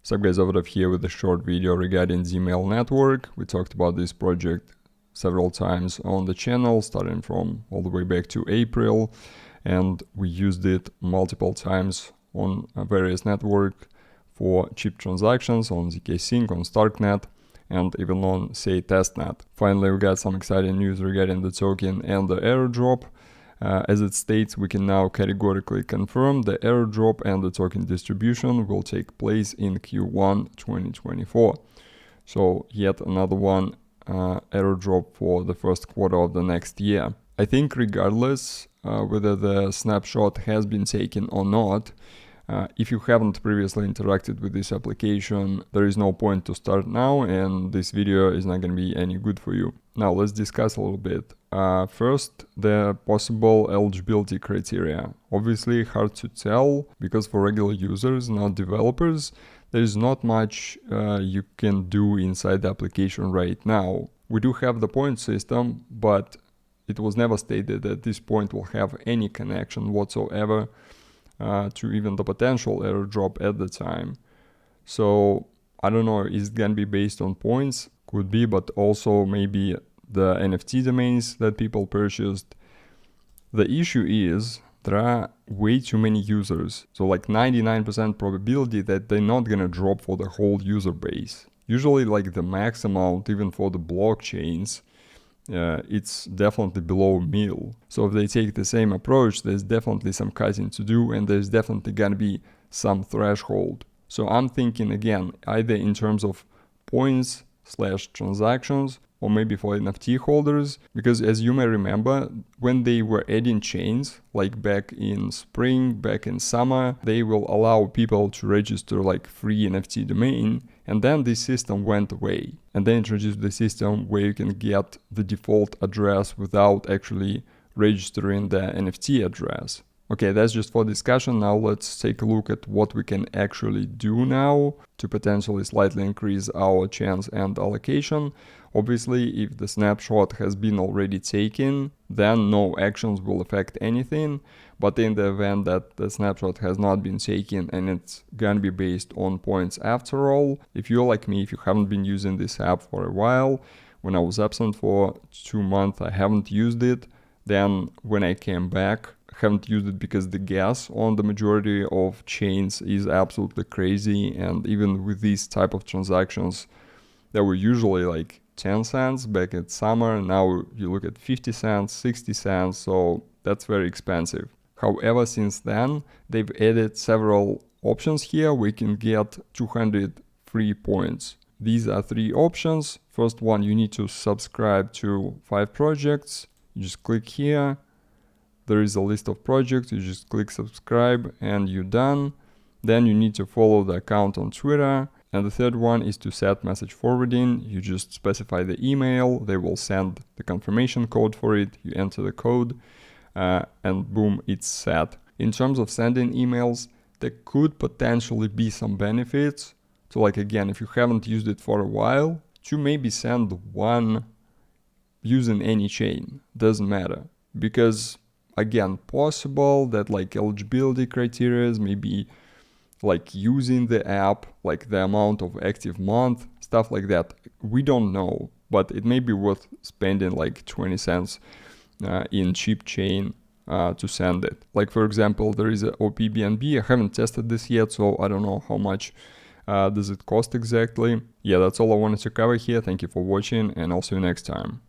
So guys, over here with a short video regarding Dmail network. We talked about this project several times on the channel, starting from all the way back to April, and we used it multiple times on various networks for cheap transactions on zk-sync, on Starknet, and even on, say, testnet. Finally, we got some exciting news regarding the token and the airdrop. As it states, we can now categorically confirm the airdrop and the token distribution will take place in Q1 2024. So yet another one airdrop for the first quarter of the next year. I think regardless whether the snapshot has been taken or not, if you haven't previously interacted with this application, there is no point to start now, and this video is not going to be any good for you. Now let's discuss a little bit. First, the possible eligibility criteria. Obviously hard to tell, because for regular users, not developers, there is not much you can do inside the application right now. We do have the point system, but it was never stated that this point will have any connection whatsoever to even the potential airdrop at the time. So I don't know, is it gonna be based on points? Could be, but also maybe the NFT domains that people purchased. The issue is there are way too many users, so like 99% probability that they're not gonna drop for the whole user base. Usually like the max amount, even for the blockchains, it's definitely below mil. So if they take the same approach, there's definitely some cutting to do, and there's definitely gonna be some threshold. So I'm thinking again, either in terms of points / transactions, or maybe for NFT holders, because as you may remember, when they were adding chains, like back in spring, back in summer, they will allow people to register like free NFT domain, and then this system went away. And they introduced the system where you can get the default address without actually registering the NFT address. Okay, that's just for discussion. Now let's take a look at what we can actually do now to potentially slightly increase our chance and allocation. Obviously, if the snapshot has been already taken, then no actions will affect anything. But in the event that the snapshot has not been taken and it's gonna be based on points after all, if you're like me, if you haven't been using this app for a while, when I was absent for 2 months, I haven't used it. Then when I came back, haven't used it because the gas on the majority of chains is absolutely crazy, and even with these type of transactions that were usually like 10 cents back in summer, now you look at 50 cents, 60 cents, so that's very expensive. However, since then they've added several options here. We can get 200 free points. These are 3 options. First one, you need to subscribe to 5 projects. You just click here. There is a list of projects, you just click subscribe and you're done. Then you need to follow the account on Twitter. And the third one is to set message forwarding. You just specify the email, they will send the confirmation code for it, you enter the code, and boom, it's set. In terms of sending emails, there could potentially be some benefits. So like again, if you haven't used it for a while, to maybe send one using any chain, doesn't matter. Because again, possible that like eligibility criteria maybe like using the app, like the amount of active month, stuff like that. We don't know, but it may be worth spending like 20 cents in cheap chain to send it. Like for example, there is a OPBNB. I haven't tested this yet, so I don't know how much does it cost exactly. Yeah, that's all I wanted to cover here. Thank you for watching, and I'll see you next time.